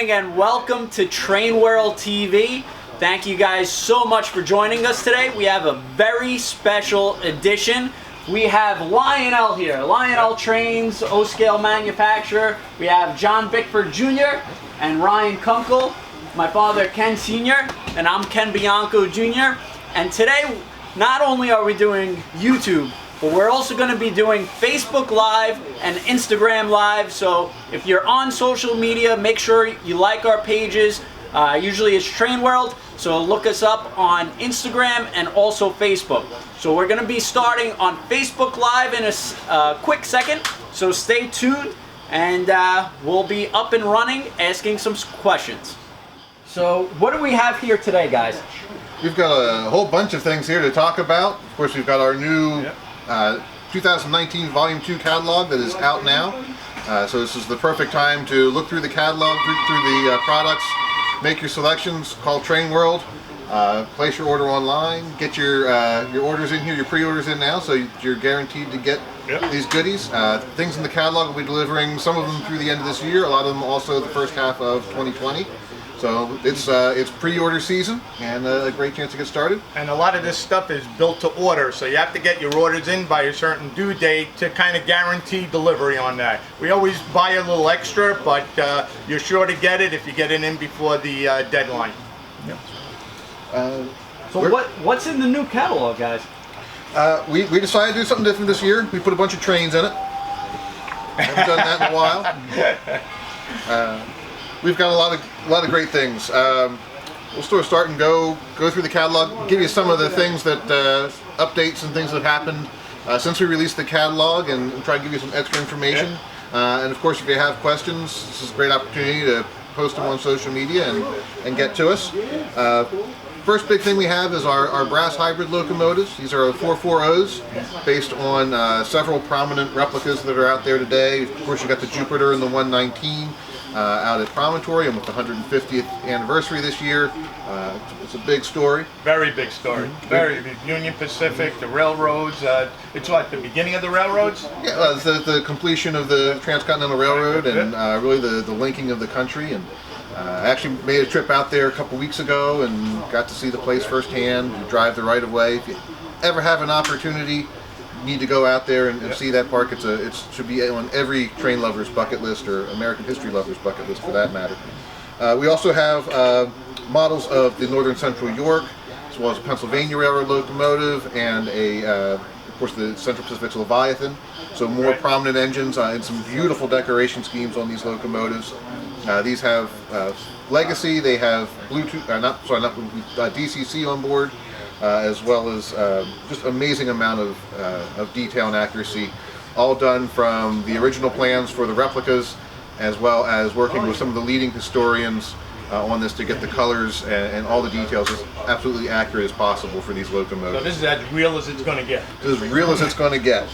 morning and welcome to TrainWorldTV. Thank you guys so much for joining us today. We have a very special edition. We have Lionel here. Lionel trains, O-scale manufacturer. We have John Bickford Jr. and Ryan Kunckle. My father Ken Sr. and I'm Ken Bianco Jr. And today, not only are we doing YouTube, but we're also going to be doing Facebook Live and Instagram Live. So if you're on social media, make sure you like our pages. Usually it's Train World, so look us up on Instagram and also Facebook. So we're going to be starting on Facebook Live in a quick second, so stay tuned and we'll be up and running asking some questions. So what do we have here today, guys? We've got a whole bunch of things here to talk about. Of course, we've got our new 2019 Volume 2 catalog that is out now. So this is the perfect time to look through the catalog, through the products, make your selections, call Train World, place your order online, get your orders in here, your pre-orders in now, so you're guaranteed to get these goodies. Things in the catalog will be delivering, some of them through the end of this year, a lot of them also the first half of 2020. So it's pre-order season and a great chance to get started. And a lot of this stuff is built to order, so you have to get your orders in by a certain due date to kind of guarantee delivery on that. We always buy a little extra, but you're sure to get it if you get it in before the deadline. So what's in the new catalog, guys? We decided to do something different this year. We put a bunch of trains in it. Haven't done that in a while. We've got a lot of great things. We'll sort of start and go through the catalog, give you some of the things that updates and things that happened since we released the catalog, and try to give you some extra information. And of course, if you have questions, this is a great opportunity to post them on social media and get to us. First big thing we have is our brass hybrid locomotives. These are 440s based on several prominent replicas that are out there today. Of course, you've got the Jupiter and the 119. Out at Promontory, and with the 150th anniversary this year. It's a big story. Very big story. Very big. Union Pacific, the railroads. It's like the beginning of the railroads? Yeah, it's the completion of the Transcontinental Railroad and really the linking of the country. And I actually made a trip out there a couple weeks ago and got to see the place firsthand, drive the right of way. If you ever have an opportunity, need to go out there and see that park. It should be on every train lover's bucket list, or American history lover's bucket list for that matter. We also have models of the Northern Central York, as well as a Pennsylvania Railroad locomotive, and of course the Central Pacific's Leviathan. So more prominent engines and some beautiful decoration schemes on these locomotives. These have legacy. They have Bluetooth, not Bluetooth, DCC on board. As well as just amazing amount of detail and accuracy, all done from the original plans for the replicas, as well as working with some of the leading historians on this to get the colors and all the details as absolutely accurate as possible for these locomotives. So this is as real as it's going to get. As real as it's going to get.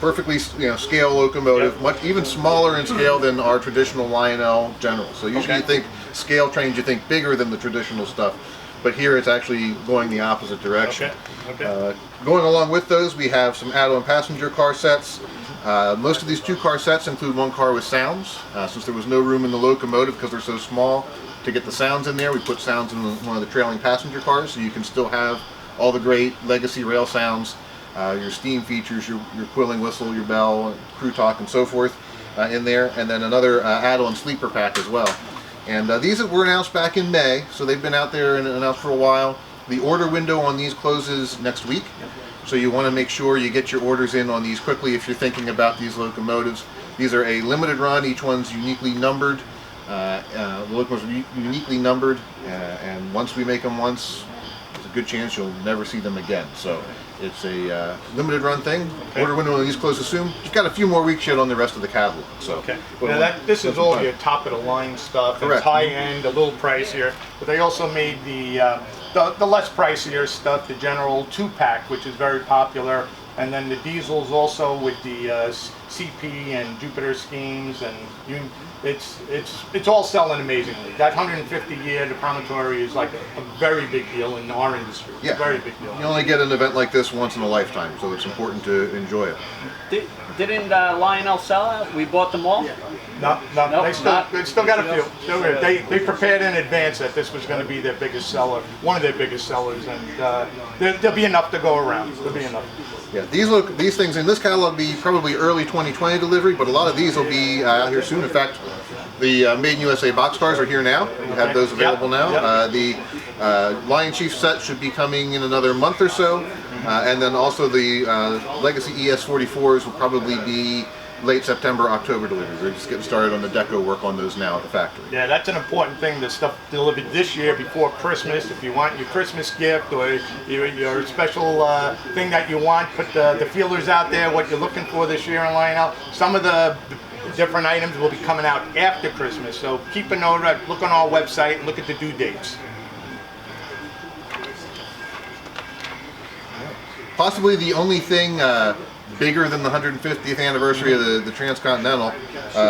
Perfectly, scale locomotive, much even smaller in scale than our traditional Lionel General. So usually you think scale trains, you think bigger than the traditional stuff. But here it's actually going the opposite direction. Going along with those, we have some Adamant and passenger car sets. Most of these 2-car sets include 1 car with sounds. Since there was no room in the locomotive because they're so small to get the sounds in there, we put sounds in one of the trailing passenger cars, so you can still have all the great legacy rail sounds, your steam features, your quilling whistle, your bell, crew talk, and so forth in there. And then another add-on sleeper pack as well. And these were announced back in May, so they've been out there and announced for a while. The order window on these closes next week, so you want to make sure you get your orders in on these quickly if you're thinking about these locomotives. These are a limited run, each one's uniquely numbered. The locomotives are uniquely numbered, and once we make them once, there's a good chance you'll never see them again. So it's a limited run thing. Order window on these closes soon. You've got a few more weeks yet on the rest of the catalog. So now this is all your top of the line stuff. Correct. It's high end, a little pricier, but they also made the less pricier stuff, the general 2-pack, which is very popular. and then the diesels also with the CP and Jupiter schemes, and it's all selling amazingly. That 150-year, the promontory, is like a very big deal in our industry. It's a very big deal. You only get an event like this once in a lifetime, so it's important to enjoy it. Didn't Lionel sell out? We bought them all? No, they still got a few. They prepared in advance that this was going to be their biggest seller, one of their biggest sellers, and there'll be enough to go around. There'll be enough. Yeah, these things in this catalog will be probably early 2020 delivery, but a lot of these will be out here soon. In fact, the Made in USA Boxcars are here now. We have those available now. The Lion Chief set should be coming in another month or so, and then also the Legacy ES44s will probably be late September, October delivery. We're just getting started on the deco work on those now at the factory. Yeah, that's an important thing. The stuff delivered this year before Christmas. If you want your Christmas gift or your special thing that you want, put the feelers out there, what you're looking for this year in Lionel. Some of the different items will be coming out after Christmas, so keep a note, look on our website and look at the due dates. Possibly the only thing bigger than the 150th anniversary of the Transcontinental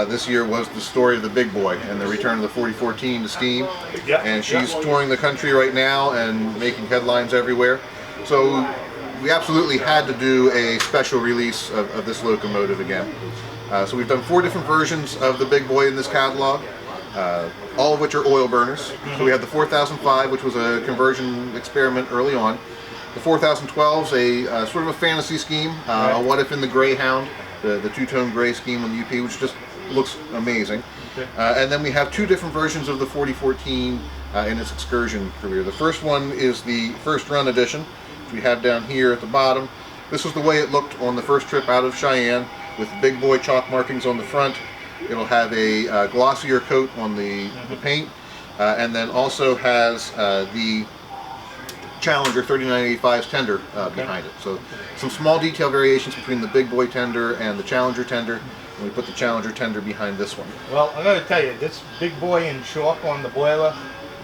this year was the story of the Big Boy and the return of the 4014 to steam. And she's touring the country right now and making headlines everywhere. So we absolutely had to do a special release of this locomotive again. So we've done 4 different versions of the Big Boy in this catalog, all of which are oil burners. So we had the 4005, which was a conversion experiment early on. The 4012 is a sort of a fantasy scheme, a What If in the Greyhound, the two-tone gray scheme on the UP, which just looks amazing. And then we have 2 different versions of the 4014 in its excursion career. The first one is the first run edition, which we have down here at the bottom. This was the way it looked on the first trip out of Cheyenne, with Big Boy chalk markings on the front. It'll have a glossier coat on the paint, and then also has the Challenger 3985's tender behind it. So some small detail variations between the Big Boy tender and the Challenger tender, and we put the Challenger tender behind this one. Well, I'm going to tell you, this Big Boy in chalk on the boiler,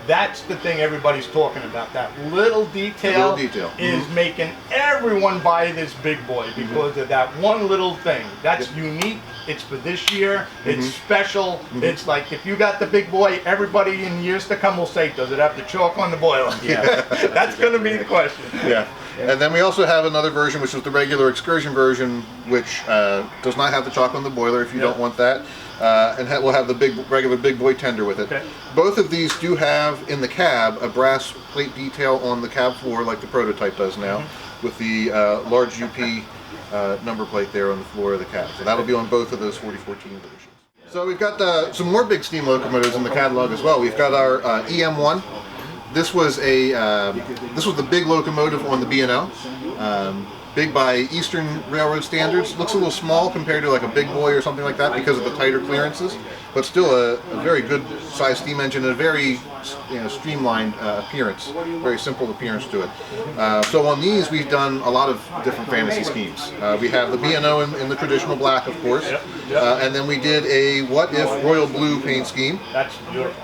that's the thing everybody's talking about. That little detail, is making everyone buy this Big Boy because of that one little thing. That's unique. It's for this year. It's special. It's like if you got the Big Boy, everybody in years to come will say, does it have the chalk on the boiler? Yeah. That's going to be the question. Yeah. And then we also have another version, which is the regular excursion version, which does not have the chalk on the boiler if you don't want that. And we'll have the regular Big Boy tender with it. Both of these do have in the cab a brass plate detail on the cab floor like the prototype does now, with the large UP number plate there on the floor of the cab. So that'll be on both of those 4014 versions. So we've got some more big steam locomotives in the catalog as well. We've got our EM1. This was the big locomotive on the B&O. Big by Eastern Railroad standards. Looks a little small compared to like a Big Boy or something like that because of the tighter clearances, but still a very good size steam engine and a very streamlined appearance, very simple appearance to it. So on these we've done a lot of different fantasy schemes. We have the B&O in the traditional black, of course, and then we did a What If Royal Blue paint scheme. That's beautiful.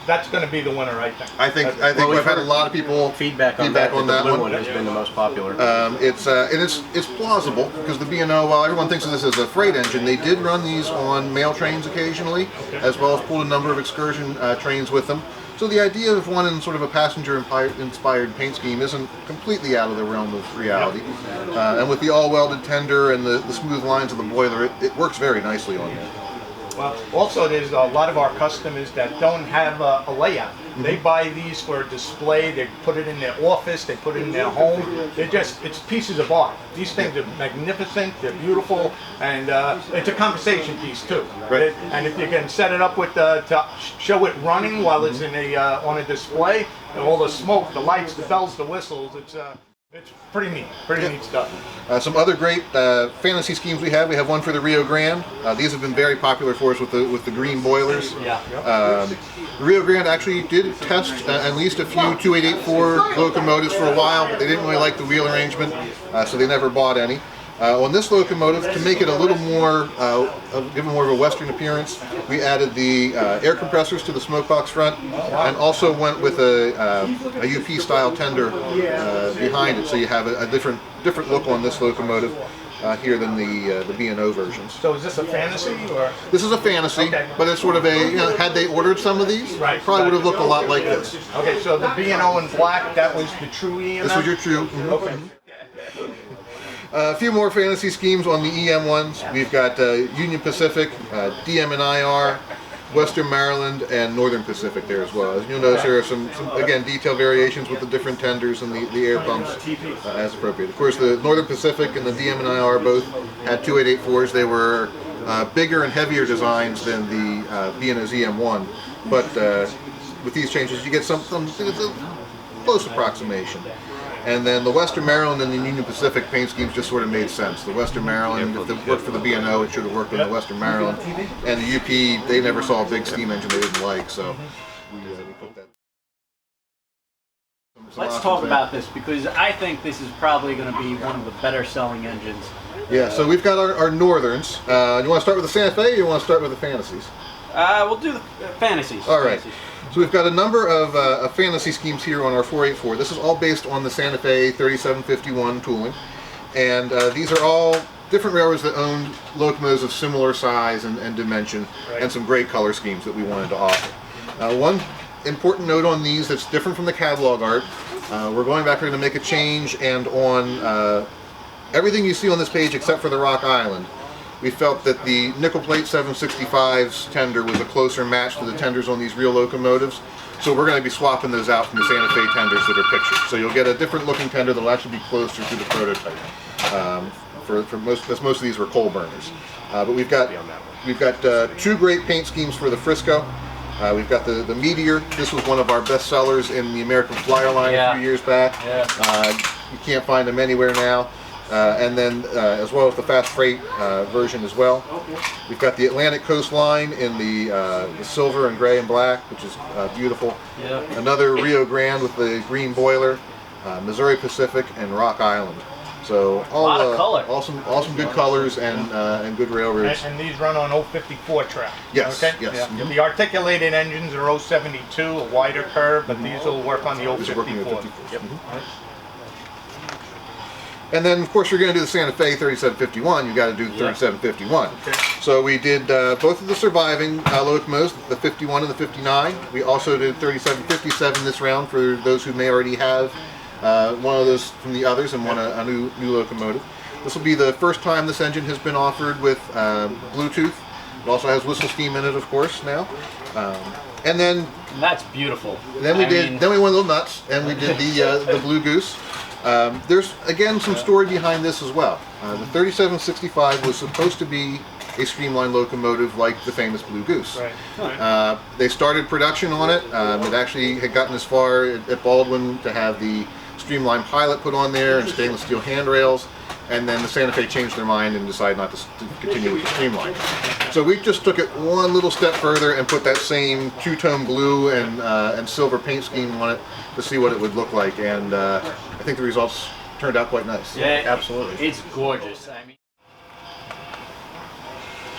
That's going to be the winner, I think. I think we've had a lot of people feedback on that blue one has been the most popular. It's plausible because the B&O, while everyone thinks of this as a freight engine, they did run these on mail trains occasionally, as well as pulled a number of excursion trains with them. So the idea of one in sort of a passenger-inspired paint scheme isn't completely out of the realm of reality. And with the all-welded tender and the smooth lines of the boiler, it works very nicely on there. Well, also there's a lot of our customers that don't have a layout. They buy these for display, they put it in their office, they put it in their home. It's pieces of art. These things are magnificent, they're beautiful, and it's a conversation piece too. Right. And if you can set it up with to show it running while it's in on a display, and all the smoke, the lights, the bells, the whistles, it's pretty neat stuff. Some other great fantasy schemes we have. We have one for the Rio Grande. These have been very popular for us with the green boilers. The Rio Grande actually did test at least a few 2884 locomotives for a while, but they didn't really like the wheel arrangement, so they never bought any. On this locomotive, to make it a little more, give it more of a Western appearance, we added the air compressors to the smoke box front, and also went with a UP style tender behind it, so you have a different look on this locomotive here than the B&O versions. So is this a fantasy or? This is a fantasy, Okay. but it's sort of a, you know, had they ordered some of these, Right. probably would have looked a lot like this. Okay, so the B&O in black, that was the true EM? This was your true. Okay. A few more fantasy schemes on the EM ones. We've got Union Pacific, DM and IR, Western Maryland, and Northern Pacific there as well. As you'll notice, there are some again, detail variations with the different tenders and the air pumps as appropriate. Of course, the Northern Pacific and the DM and IR both had 2884s. They were bigger and heavier designs than the B&O's EM1, but with these changes, you get something, it's a close approximation. And then the Western Maryland and the Union Pacific paint schemes just sort of made sense. The Western Maryland, if it worked for the B&O, it should have worked on the Western Maryland. And the UP, they never saw a big steam engine they didn't like, so we put that. Let's talk about this, because I think this is probably going to be one of the better selling engines. Yeah, so we've got our Northerns. You want to start with the Santa Fe, or you want to start with the Fantasies? We'll do the fantasies. All right. Fantasies. So we've got a number of fantasy schemes here on our 484. This is all based on the Santa Fe 3751 tooling. And these are all different railroads that own locomotives of similar size and dimension, and some great color schemes that we wanted to offer. One important note on these that's different from the catalog art, we're going back, we're going to make a change, and on everything you see on this page except for the Rock Island, we felt that the nickel plate 765's tender was a closer match to the tenders on these real locomotives. So we're going to be swapping those out from the Santa Fe tenders that are pictured. So you'll get a different looking tender that will actually be closer to the prototype. Because most of these were coal burners. But we've got two great paint schemes for the Frisco. We've got the Meteor. This was one of our best sellers in the American Flyer line a few years back. You can't find them anywhere now. And then as well as the fast freight version as well. We've got the Atlantic Coast line in the silver and gray and black, which is beautiful. Another Rio Grande with the green boiler, Missouri Pacific, and Rock Island. So all a lot of color. Awesome good colors and good railroads. And these run on 054 track. Yes, okay? yes. Yeah. Mhm. The articulated engines are 072, a wider curve, but these will work on the This is working 054. at 54. And then, of course, you're going to do the Santa Fe 3751. You got to do the 3751. Okay. So we did both of the surviving locomotives, the 51 and the 59. We also did 3757 this round for those who may already have one of those from the others and want a new locomotive. This will be the first time this engine has been offered with Bluetooth. It also has whistle steam in it, of course, now. And then That's beautiful. then we went a little nuts and we did the Blue Goose. There's again some story behind this as well. The 3765 was supposed to be a streamlined locomotive like the famous Blue Goose. Right. They started production on it. It actually had gotten as far at Baldwin to have the streamlined pilot put on there and stainless steel handrails, and then the Santa Fe changed their mind and decided not to continue with the streamline. So we just took it one little step further and put that same two-tone blue and silver paint scheme on it to see what it would look like, and I think the results turned out quite nice. Yeah, Absolutely. It's gorgeous. I mean,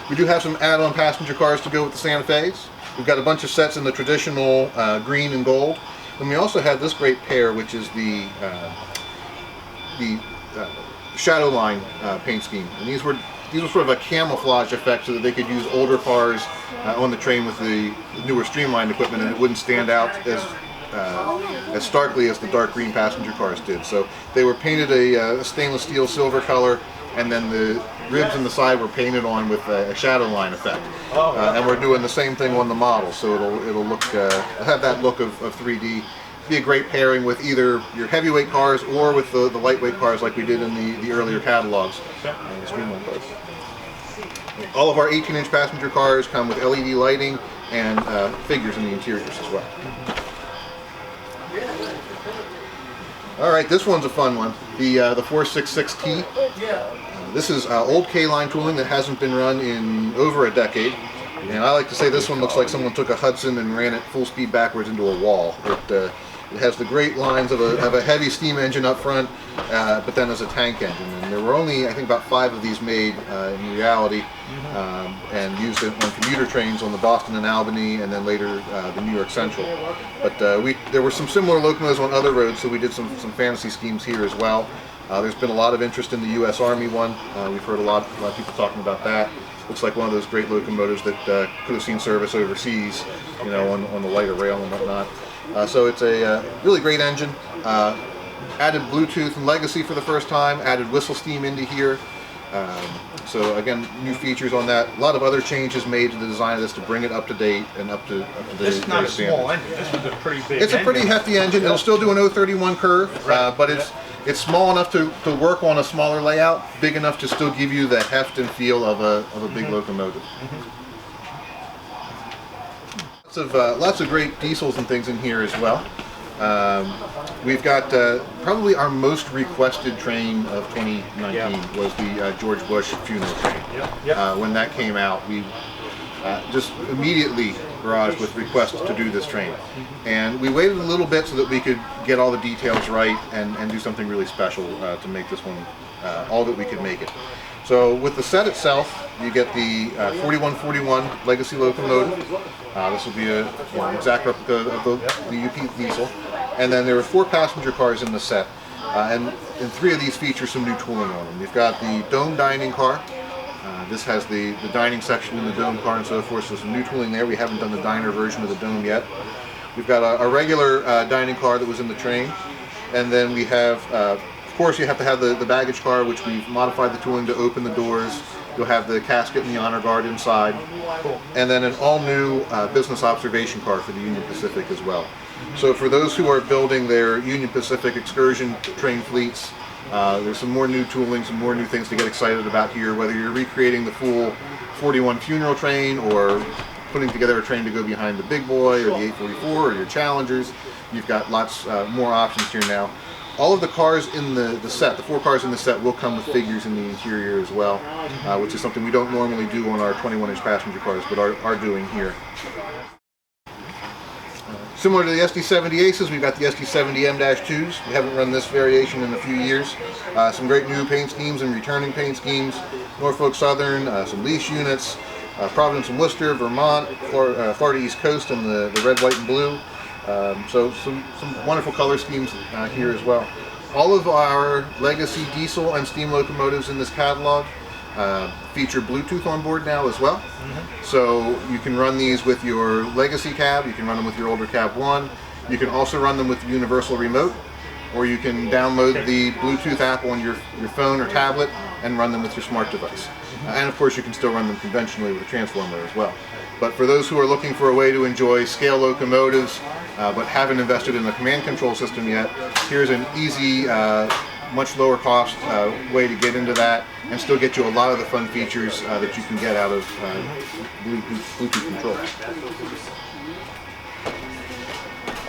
we do have some add-on passenger cars to go with the Santa Fe's. We've got a bunch of sets in the traditional green and gold, and we also have this great pair, which is the Shadow Line paint scheme. And these were sort of a camouflage effect so that they could use older cars on the train with the newer streamlined equipment, and it wouldn't stand out as starkly as the dark green passenger cars did. So they were painted a stainless steel silver color, and then the ribs in the side were painted on with a shadow line effect. And we're doing the same thing on the model, so it'll look have that look of 3D. Be a great pairing with either your heavyweight cars or with the lightweight cars like we did in the earlier catalogs. The streamline cars. All of our 18-inch passenger cars come with LED lighting and figures in the interiors as well. All right, this one's a fun one. The 466T. This is old K-line tooling that hasn't been run in over a decade. And I like to say this one looks like someone took a Hudson and ran it full speed backwards into a wall. It It has the great lines of a heavy steam engine up front, but then as a tank engine. And there were only, I think, about 5 of these made in reality, and used on commuter trains on the Boston and Albany, and then later the New York Central. But there were some similar locomotives on other roads, so we did some fantasy schemes here as well. There's been a lot of interest in the U.S. Army one. We've heard a lot of people talking about that. Looks like one of those great locomotives that could have seen service overseas, you know, on the lighter rail and whatnot. So it's a really great engine. Added Bluetooth and Legacy for the first time. Added whistle steam into here. So again, new features on that. A lot of other changes made to the design of this to bring it up to date and up to the This is not a small engine. This is a pretty big. It's a pretty hefty engine. It'll still do an 031 curve, but it's small enough to work on a smaller layout, big enough to still give you the heft and feel of a big locomotive. Lots of great diesels and things in here as well. We've got probably our most requested train of 2019 was the George Bush funeral train. When that came out, we just immediately barraged with requests to do this train. And we waited a little bit so that we could get all the details right and do something really special to make this one all that we could make it. So with the set itself, you get the 4141 Legacy locomotive. This will be an exact replica of the UP diesel. And then there are 4 passenger cars in the set. And 3 of these feature some new tooling on them. You've got the dome dining car. This has the dining section in the dome car and so forth, so some new tooling there. We haven't done the diner version of the dome yet. We've got a regular dining car that was in the train. And then we have, of course, you have to have the baggage car, which we've modified the tooling to open the doors. You'll have the casket and the honor guard inside. And then an all-new business observation car for the Union Pacific as well. So for those who are building their Union Pacific excursion train fleets, there's some more new tooling, some more new things to get excited about here, whether you're recreating the full 41 funeral train or putting together a train to go behind the big boy or the 844 or your Challengers. You've got lots more options here now. All of the cars in the set, the 4 cars in the set, will come with figures in the interior as well, which is something we don't normally do on our 21-inch passenger cars, but are doing here. Similar to the SD70 Aces, we've got the SD70 M-2s. We haven't run this variation in a few years. Some great new paint schemes and returning paint schemes. Norfolk Southern, some lease units, Providence and Worcester, Vermont, Florida East Coast, and the red, white, and blue. So some wonderful color schemes here as well. All of our legacy diesel and steam locomotives in this catalog feature Bluetooth on board now as well. So you can run these with your legacy cab, you can run them with your older cab 1, you can also run them with the universal remote, or you can download the Bluetooth app on your phone or tablet and run them with your smart device. And of course you can still run them conventionally with a transformer as well. But for those who are looking for a way to enjoy scale locomotives but haven't invested in a command control system yet, here's an easy, much lower cost way to get into that and still get you a lot of the fun features that you can get out of Bluetooth control.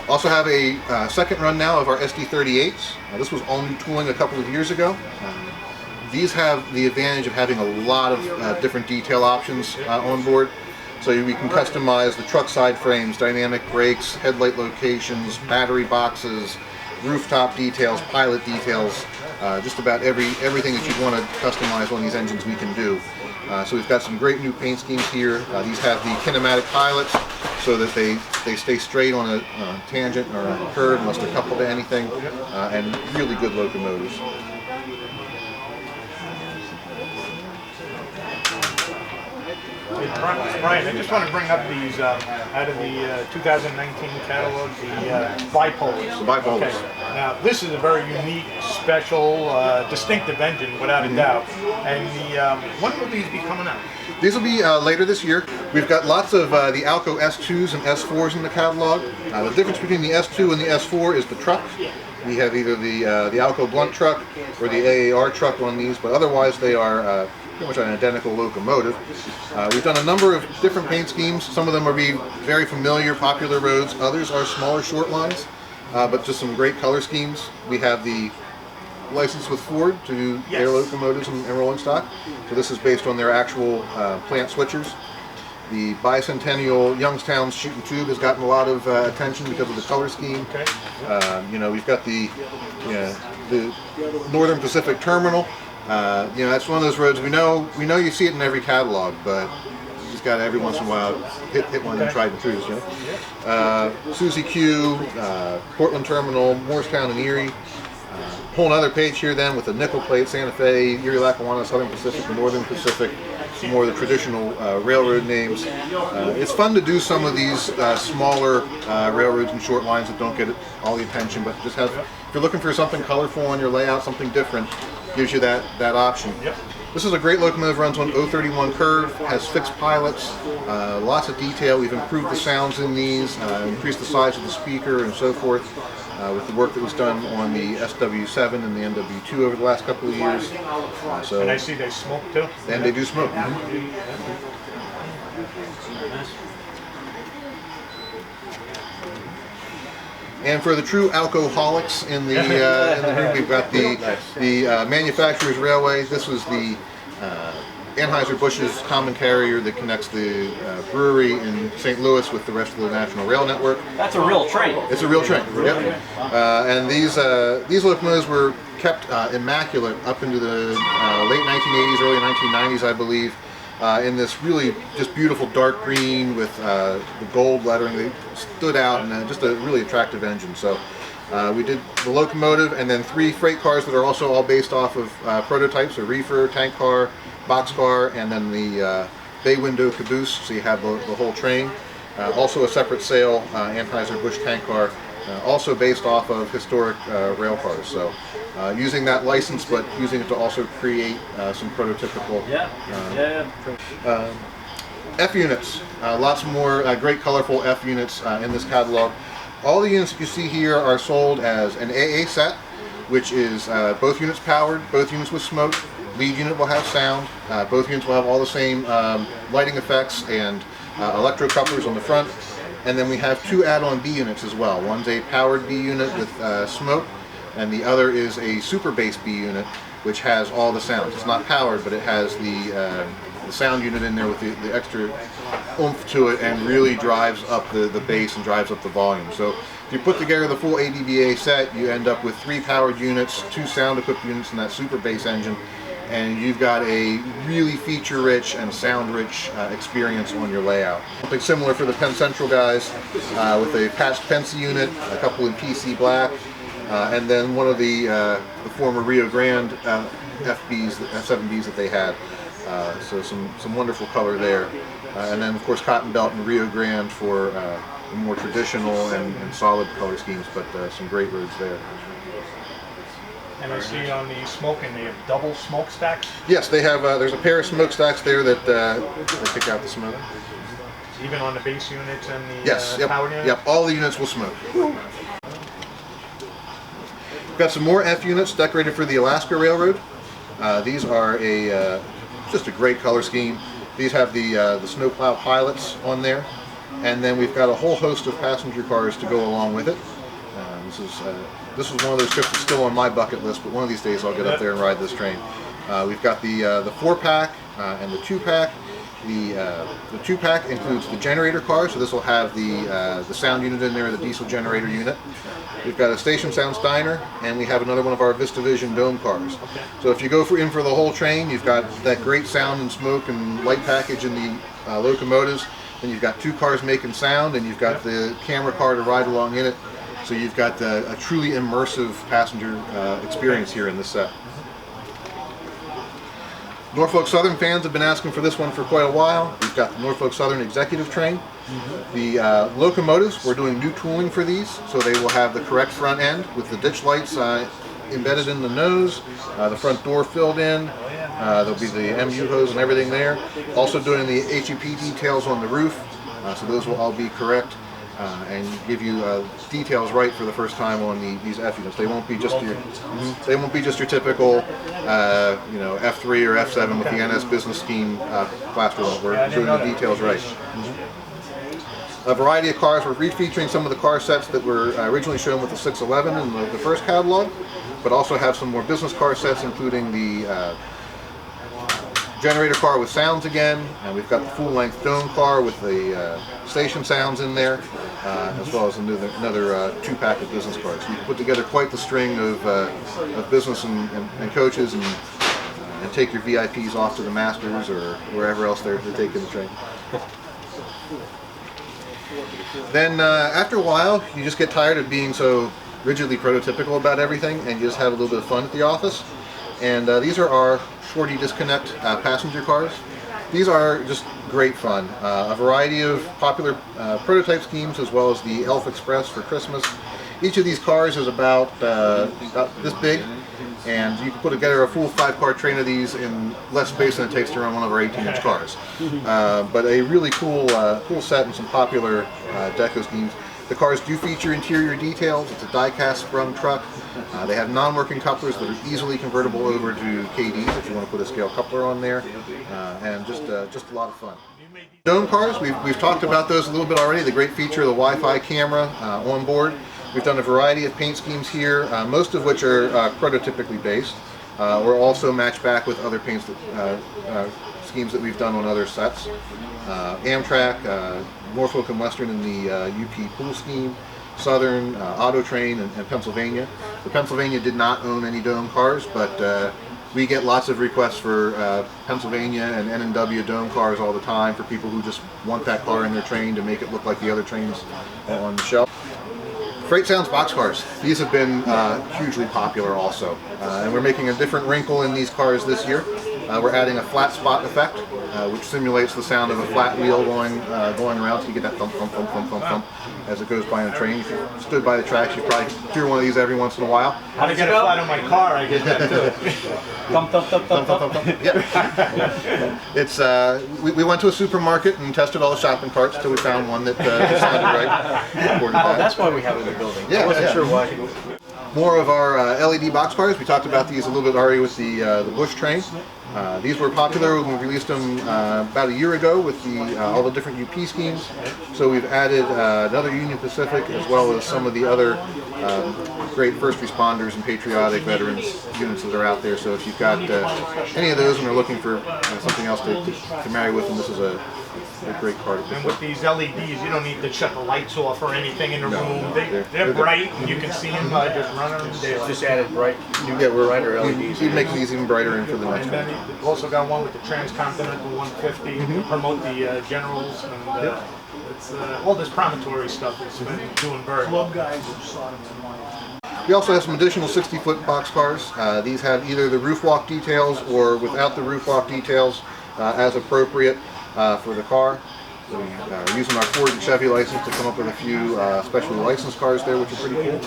Also have a second run now of our SD38s. This was all new tooling a couple of years ago. These have the advantage of having a lot of different detail options on board. So we can customize the truck side frames, dynamic brakes, headlight locations, battery boxes, rooftop details, pilot details, just about everything that you'd want to customize on these engines we can do. So we've got some great new paint schemes here. These have the kinematic pilots so that they stay straight on a tangent or a curve unless they're coupled to anything, and really good locomotives. Brian, I just want to bring up these out of the 2019 catalog, the bipolars. The bipolars. Okay. Now, this is a very unique, special, distinctive engine, without a doubt. And when will these be coming out? These will be later this year. We've got lots of the Alco S2s and S4s in the catalog. The difference between the S2 and the S4 is the truck. We have either the Alco blunt truck or the AAR truck on these, but otherwise they are pretty much an identical locomotive. We've done a number of different paint schemes. Some of them are very familiar, popular roads. Others are smaller, short lines, but just some great color schemes. We have the license with Ford to do their locomotives and rolling stock. So this is based on their actual plant switchers. The bicentennial Youngstown Shooting Tube has gotten a lot of attention because of the color scheme. You know, we've got the Northern Pacific Terminal. You know, that's one of those roads we know you see it in every catalog, but you just got to every once in a while hit one and try to choose. You know, Susie Q, Portland Terminal, Morristown and Erie. Whole other page here then with the nickel plate, Santa Fe, Erie, Lackawanna, Southern Pacific, Northern Pacific, some more of the traditional railroad names. It's fun to do some of these smaller railroads and short lines that don't get all the attention, but just have, if you're looking for something colorful on your layout, something different, gives you that option. This is a great locomotive, runs on 031 curve, has fixed pilots, lots of detail. We've improved the sounds in these, increased the size of the speaker and so forth. With the work that was done on the SW7 and the NW2 over the last couple of years. And I see they smoke too? And they do smoke. And for the true alcoholics in the room, we've got the Manufacturers Railway. This was the Anheuser-Busch's common carrier that connects the brewery in St. Louis with the rest of the National Rail Network. That's a real train. It's a real train. Yep. And these locomotives were kept immaculate up into the late 1980s, early 1990s, I believe, in this really just beautiful dark green with the gold lettering. They stood out, and just a really attractive engine. So we did the locomotive and then 3 freight cars that are also all based off of prototypes, a reefer, tank car, boxcar, and then the bay window caboose, so you have the whole train. Also a separate sale Anheuser-Busch tank car, also based off of historic rail cars. So using that license, but using it to also create some prototypical F units. Lots more great colorful F units in this catalog. All the units that you see here are sold as an AA set, which is both units powered, both units with smoke. Lead unit will have sound. Both units will have all the same lighting effects and electro couplers on the front. And then we have 2 add-on B units as well. One's a powered B unit with smoke, and the other is a super bass B unit, which has all the sounds. It's not powered, but it has the sound unit in there with the extra oomph to it, and really drives up the bass and drives up the volume. So if you put together the full ADVA set, you end up with 3 powered units, 2 sound-equipped units, and that super bass engine. And you've got a really feature-rich and sound-rich experience on your layout. Something similar for the Penn Central guys, with a patched Pennsy unit, a couple in PC black, and then one of the former Rio Grande FBs, F7Bs that they had. So some wonderful color there. And then of course Cotton Belt and Rio Grande for the more traditional and solid color schemes, but some great roads there. And I see on the smoking, they have double smokestacks? Yes, they have. There's a pair of smokestacks there that pick out the smoke. Even on the base units and the yes, power units? Yep, all the units will smoke. We've got some more F units decorated for the Alaska Railroad. These are just a great color scheme. These have the snowplow pilots on there, and then we've got a whole host of passenger cars to go along with it. This is one of those trips that's still on my bucket list, but one of these days I'll get up there and ride this train. We've got the 4-pack and the 2-pack. The 2-pack includes the generator car, so this will have the sound unit in there, the diesel generator unit. We've got a Station Sounds diner, and we have another one of our VistaVision dome cars. So if you go in for the whole train, you've got that great sound and smoke and light package in the locomotives. Then you've got 2 cars making sound, and you've got the camera car to ride along in it. So you've got a truly immersive passenger experience here in this set. Norfolk Southern fans have been asking for this one for quite a while. We've got the Norfolk Southern Executive Train. The locomotives, we're doing new tooling for these, so they will have the correct front end with the ditch lights embedded in the nose, the front door filled in. There'll be the MU hose and everything there. Also doing the HEP details on the roof, so those will all be correct. And give you details right for the first time on these F units. They won't be just your typical, you know, F3 or F7 with the NS Business Scheme plaster. We're doing the details right. A variety of cars. We're refeaturing some of the car sets that were originally shown with the 611 in the first catalog, but also have some more business car sets, including the generator car with sounds again, and we've got the full-length dome car with the station sounds in there, as well as another 2-pack of business cars. So you can put together quite the string of business and coaches, and take your VIPs off to the Masters or wherever else they're taking the train. Then after a while, you just get tired of being so rigidly prototypical about everything, and you just have a little bit of fun at the office. And these are our Shorty Disconnect passenger cars. These are just great fun. A variety of popular prototype schemes, as well as the Elf Express for Christmas. Each of these cars is about this big, and you can put together a full 5-car train of these in less space than it takes to run one of our 18-inch cars. But a really cool set and some popular deco schemes. The cars do feature interior details. It's a die-cast sprung truck. They have non-working couplers that are easily convertible over to KDs if you want to put a scale coupler on there, and just a lot of fun. Dome cars, we've talked about those a little bit already. The great feature of the Wi-Fi camera on board. We've done a variety of paint schemes here, most of which are prototypically based. We're also matched back with other paints schemes that we've done on other sets. Amtrak, Norfolk and Western in the UP pool scheme, Southern, Auto Train, and Pennsylvania. The Pennsylvania did not own any dome cars, but we get lots of requests for Pennsylvania and N&W dome cars all the time for people who just want that car in their train to make it look like the other trains on the shelf. Freight Sounds boxcars. These have been hugely popular also, and we're making a different wrinkle in these cars this year. We're adding a flat spot effect, which simulates the sound of a flat wheel going around, so you get that thump, thump, thump, thump, thump, thump as it goes by in a train. If you stood by the tracks, you probably hear one of these every once in a while. How to get a flat on my car, I get that too. Thump, thump, thump, thump, thump, thump. Yeah. It's we went to a supermarket and tested all the shopping carts until we found one that sounded right. Oh, that's why we have it in the building. Yeah, I wasn't sure why. More of our LED boxcars. We talked about these a little bit already with the Bush train. These were popular when we released them about a year ago with all the different UP schemes. So we've added another Union Pacific, as well as some of the other great first responders and patriotic veterans units that are out there. So if you've got any of those and are looking for something else to marry with them, this is a great card. And with these LEDs, you don't need to shut the lights off or anything in the room. They're bright, and you can see them just running in daylight. Just added brighter LEDs. We'd make these even brighter in for the next And one. then we've also got one with the Transcontinental 150 to promote the generals, and it's all this promontory stuff is doing very well. We also have some additional 60-foot boxcars. These have either the roof walk details or without the roof walk details as appropriate for the car. So we are using our Ford and Chevy license to come up with a few specially licensed cars there, which are pretty cool.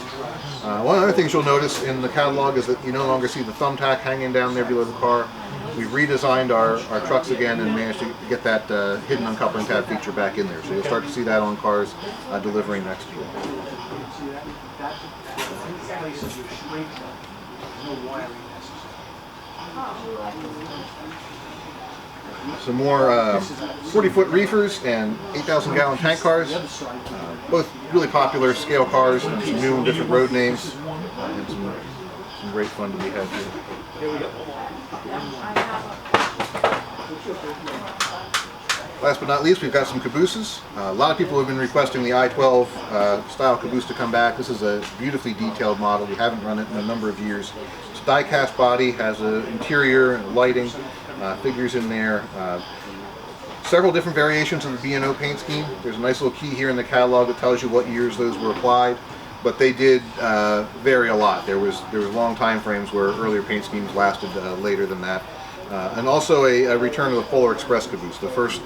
One of the other things you'll notice in the catalog is that you no longer see the thumbtack hanging down there below the car. We've redesigned our trucks again and managed to get that hidden uncoupling tab feature back in there. So you'll start to see that on cars delivering next year. Some more 40-foot reefers and 8,000-gallon tank cars. Both really popular scale cars and some new and different road names. And some great fun to be had here. Last but not least, we've got some Cabooses. A lot of people have been requesting the I-12 style Caboose to come back. This is a beautifully detailed model. We haven't run it in a number of years. It's a die-cast body, has an interior and lighting, figures in there. Several different variations of the B&O paint scheme. There's a nice little key here in the catalog that tells you what years those were applied, but they did vary a lot. There was long time frames where earlier paint schemes lasted later than that. And also a return of the Polar Express Caboose. The first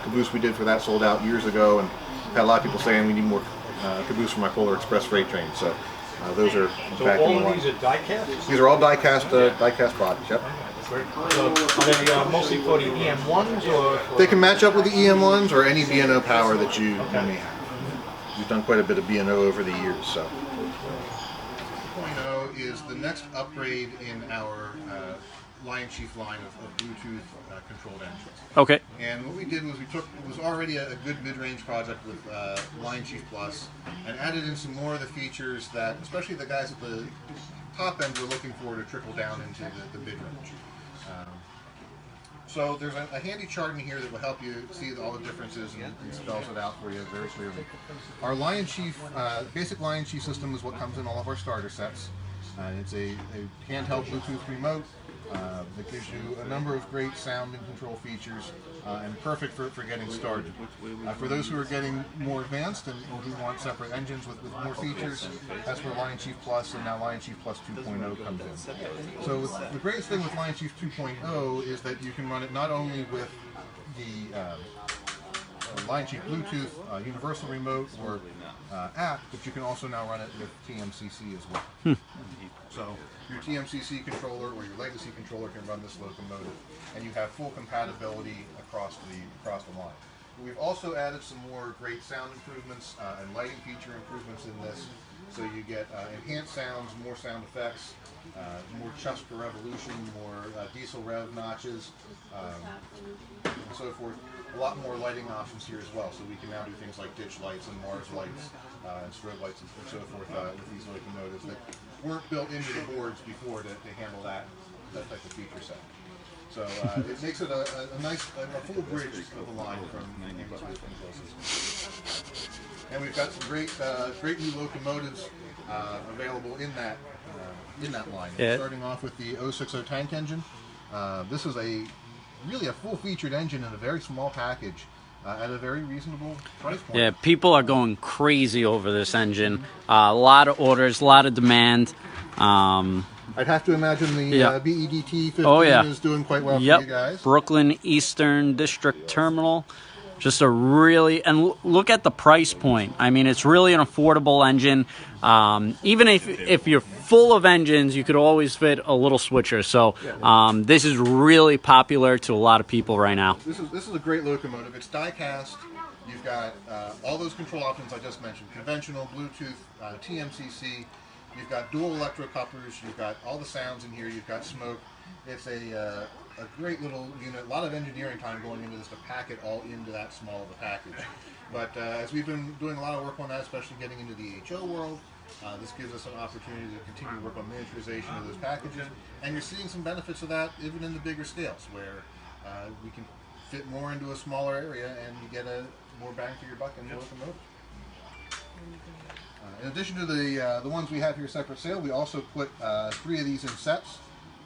Caboose we did for that sold out years ago, and had a lot of people saying we need more Caboose for my Polar Express freight train. So those are back in the line. So all of these are die-cast? These are all die-cast bodies, yep. So are they mostly for the EM1s, or? They can match up with the EM1s or any B&O power that you may have. We've done quite a bit of B&O over the years, so. 2.0 is the next upgrade in our Lion Chief line of Bluetooth controlled engines. Okay. And what we did was it was already a good mid-range project with Lion Chief Plus, and added in some more of the features that, especially the guys at the top end, were looking for to trickle down into the mid-range. So there's a handy chart in here that will help you see all the differences and spells it out for you very clearly. Our Lion Chief, basic Lion Chief system is what comes in all of our starter sets. It's a handheld Bluetooth remote that gives you a number of great sound and control features and perfect for getting started. For those who are getting more advanced and who want separate engines with more features, that's where Lion Chief Plus and now Lion Chief Plus 2.0 comes in. So the greatest thing with Lion Chief 2.0 is that you can run it not only with the Lion Chief Bluetooth universal remote or app, but you can also now run it with TMCC as well. So your TMCC controller or your legacy controller can run this locomotive, and you have full compatibility across the line. We've also added some more great sound improvements and lighting feature improvements in this. So you get enhanced sounds, more sound effects, more chuffs per revolution, more diesel rev notches, and so forth. A lot more lighting options here as well. So we can now do things like ditch lights and Mars lights and strobe lights and so forth with these locomotives that weren't built into the boards before to handle that type of feature set. So it makes it a nice, full bridge of the line from English control systems. And we've got some great new locomotives available in that line. Yeah. Starting off with the 060 tank engine. This is really a full-featured engine in a very small package at a very reasonable price point. Yeah, people are going crazy over this engine. A lot of orders, a lot of demand. I'd have to imagine the BEDT 15 is doing quite well for you guys. Brooklyn Eastern District Terminal. Just a really, and look at the price point. I mean, it's really an affordable engine. Even if you're full of engines, you could always fit a little switcher. So this is really popular to a lot of people right now. This is a great locomotive. It's die-cast. You've got all those control options I just mentioned. Conventional, Bluetooth, TMCC. You've got dual electrocouplers. You've got all the sounds in here. You've got smoke. It's a great little unit. A lot of engineering time going into this to pack it all into that small of a package. But as we've been doing a lot of work on that, especially getting into the HO world, this gives us an opportunity to continue to work on miniaturization of those packages. And you're seeing some benefits of that even in the bigger scales, where we can fit more into a smaller area and you get a more bang for your buck in the locomotive. In addition to the ones we have here separate sale, we also put 3 of these in sets.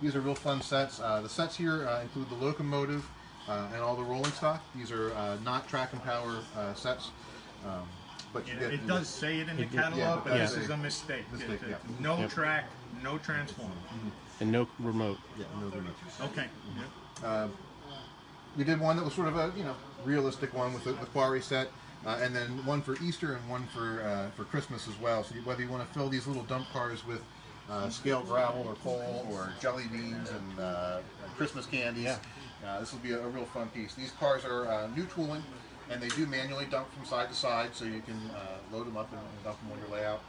These are real fun sets. The sets here include the locomotive and all the rolling stock. These are not track and power sets. But you get, it does say it in the catalog, but this is a mistake. No track, no transformer. And no remote. Yeah, no remote. Okay. We did one that was sort of a realistic one with the quarry set. And then one for Easter and one for Christmas as well. So whether you want to fill these little dump cars with scaled gravel or coal or jelly beans and Christmas candies, this will be a real fun piece. These cars are new tooling, and they do manually dump from side to side, so you can load them up and dump them on your layout.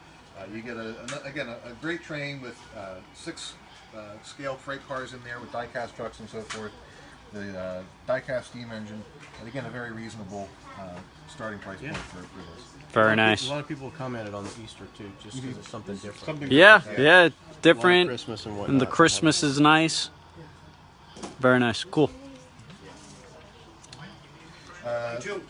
You get a great train with 6 scaled freight cars in there with die-cast trucks and so forth. The die-cast steam engine, and again, a very reasonable starting price point for this. Very nice. A lot of people commented on the Easter too, just because it's something different. Yeah, different. Christmas and whatnot. And the Christmas is nice. Very nice. Cool.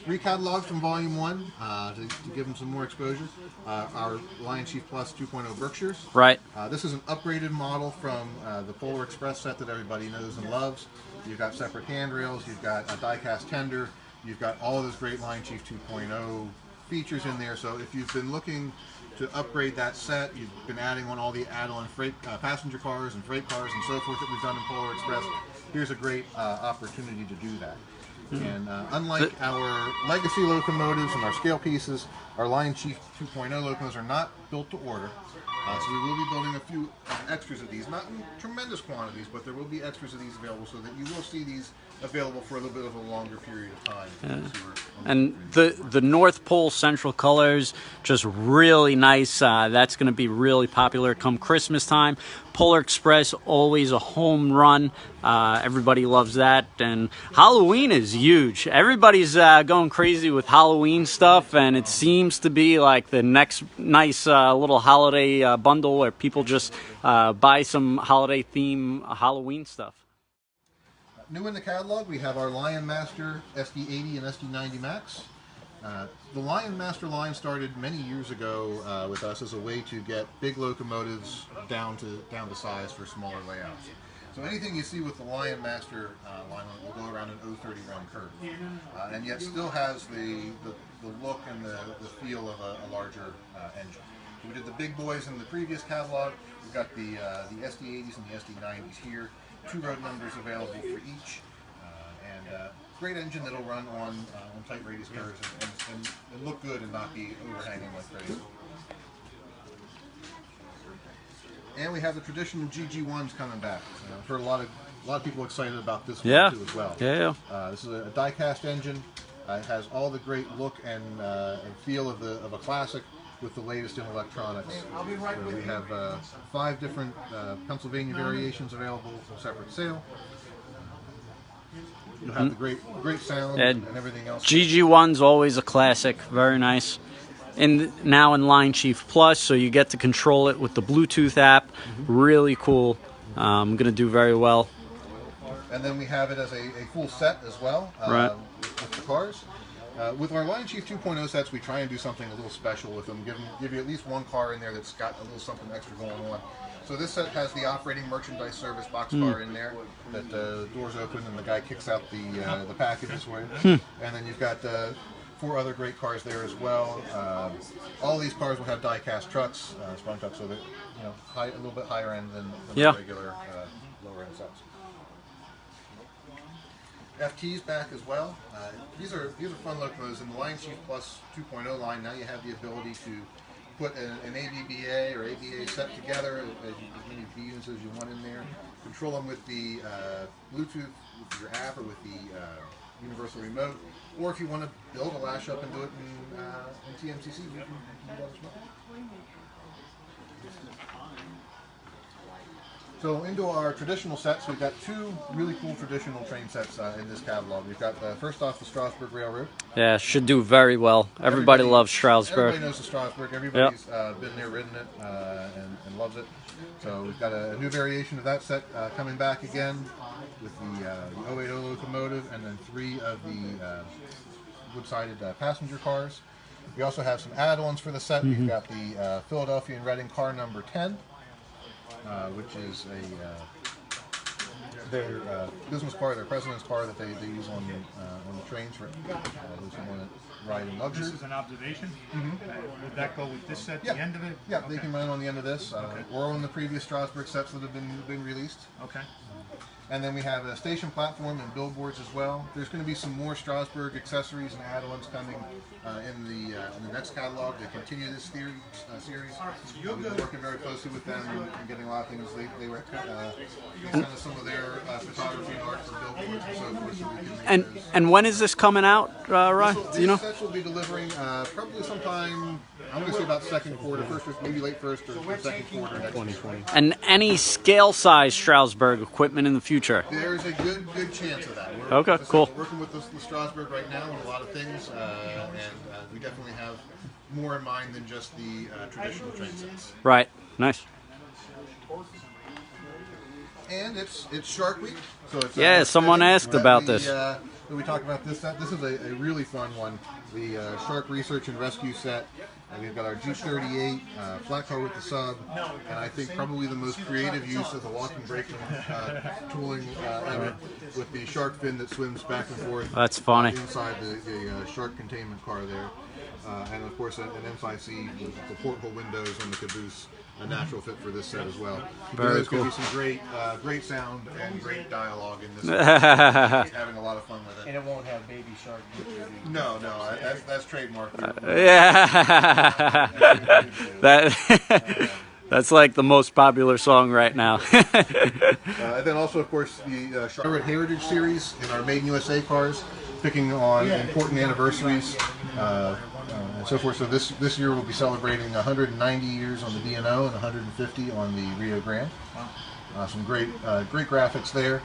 Recatalogs from Volume 1 to give them some more exposure. Our Lion Chief Plus 2.0 Berkshires. Right. This is an upgraded model from the Polar Express set that everybody knows and loves. You've got separate handrails, you've got a die-cast tender, you've got all of those great Lion Chief 2.0 features in there. So if you've been looking to upgrade that set, you've been adding on all the add-on freight passenger cars and freight cars and so forth that we've done in Polar Express, here's a great opportunity to do that. And unlike our legacy locomotives and our scale pieces, our Lion Chief 2.0 locomotives are not built to order. So we will be building a few extras of these, not in tremendous quantities, but there will be extras of these available so that you will see these available for a little bit of a longer period of time. And the North Pole Central colors, just really nice. That's going to be really popular come Christmas time. Polar Express, always a home run. Everybody loves that. And Halloween is huge. Everybody's going crazy with Halloween stuff, and it seems to be like the next nice little holiday bundle where people just buy some holiday theme Halloween stuff. New in the catalog, we have our Lion Master SD80 and SD90 Max. The Lion Master line started many years ago with us as a way to get big locomotives down to size for smaller layouts. So anything you see with the Lion Master line will go around an 031 curve, and yet still has the look and the feel of a larger engine. So we did the big boys in the previous catalog. We've got the SD80s and the SD90s here. 2 road numbers available for each, and great engine that'll run on tight radius curves and look good and not be overhanging like crazy. And we have the traditional GG1s coming back. I've heard a lot of people excited about this one too as well. This is a die-cast engine. It has all the great look and feel of a classic with the latest in electronics. We have 5 different Pennsylvania variations available for separate sale. You'll have the great sound and everything else. GG1's always a classic, very nice. And now in Line Chief Plus, so you get to control it with the Bluetooth app. Really cool. Going to do very well. And then we have it as a full set as well with the cars. With our Line Chief 2.0 sets, we try and do something a little special with them. Give you at least one car in there that's got a little something extra going on. So this set has the operating merchandise service boxcar in there that the doors open and the guy kicks out the packages for you. And then you've got 4 other great cars there as well. All of these cars will have die-cast trucks, sprung trucks, so they're a little bit higher end than the regular lower end sets. FT's back as well. These are fun locomotives. In the Line Chief Plus 2.0 line, now you have the ability to put an ABBA or ABA set together, as many B units as you want in there. Control them with the Bluetooth, with your app, or with the universal remote. Or if you want to build a lash up and do it in TMCC, you can do that as well. So into our traditional sets, we've got 2 really cool traditional train sets in this catalog. We've got, first off, the Strasbourg Railroad. Yeah, should do very well. Everybody loves Strasbourg. Everybody knows the Strasbourg. Everybody's been there, ridden it, and loves it. So we've got a new variation of that set coming back again with the 080 locomotive and then 3 of the wood-sided passenger cars. We also have some add-ons for the set. We've got the Philadelphia and Reading car number 10. Which is their business car, their president's car that they use on the trains for those who want to ride in luxury. This is an observation? Would that go with this set, the end of it? Yeah, they can run on the end of this, or on the previous Strasbourg sets that have been released. Okay. And then we have a station platform and billboards as well. There's going to be some more Strasbourg accessories and add-ons coming in the next catalog to continue this series. We've been working very closely with them and getting a lot of things. They send us some of their photography and art for billboards and so forth. So we can and when is this coming out, Ryan? Do you know? These sets will be delivering probably sometime, I'm going to say about second quarter, maybe late first or second quarter next 2020. And any scale size Strasbourg equipment in the future? There's a good chance of that. Okay, cool. We're working with the Strasbourg right now on a lot of things, and we definitely have more in mind than just the traditional train sets. Right, nice. And it's Shark Week, so it's someone asked about this. We talked about this set. This is a really fun one. The Shark Research and Rescue set. And we've got our G38 flat car with the sub, and I think probably the most creative use of the walking braking tooling ever, with the shark fin that swims back and forth. That's funny. Inside the shark containment car there, and of course an M5C with the porthole windows on the Caboose, a natural fit for this set as well. Very There's cool. going to be some great sound and great dialogue in this. Having a lot of fun with it. And it won't have Baby Shark. No, that's trademark. That's like the most popular song right now. And then also, of course, the Charlotte Heritage Series in our Made in USA cars, picking on important anniversaries and so forth. So this year we'll be celebrating 190 years on the D&O and 150 on the Rio Grande. Some great graphics there.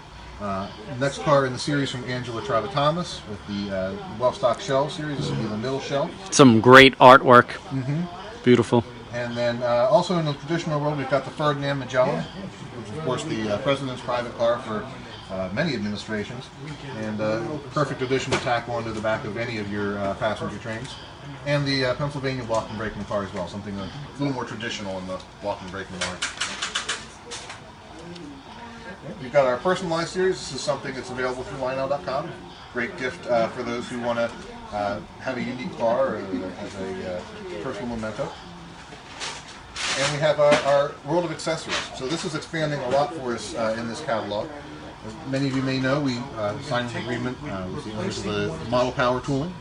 Next car in the series from Angela Travatamas with the well-stocked shell series. This will be the middle shell. Some great artwork. Beautiful. And then also in the traditional world, we've got the Ferdinand Magellan, which is of course the president's private car for many administrations, and perfect addition to tack onto the back of any of your passenger trains. And the Pennsylvania walking braking car as well, something a little more traditional in the walking braking line. We've got our personalized series. This is something that's available through Lionel.com. Great gift for those who want to have a unique car as a personal memento. And we have our world of accessories. So this is expanding a lot for us in this catalog. As many of you may know, we signed an agreement with the owners of the Model Power Tooling,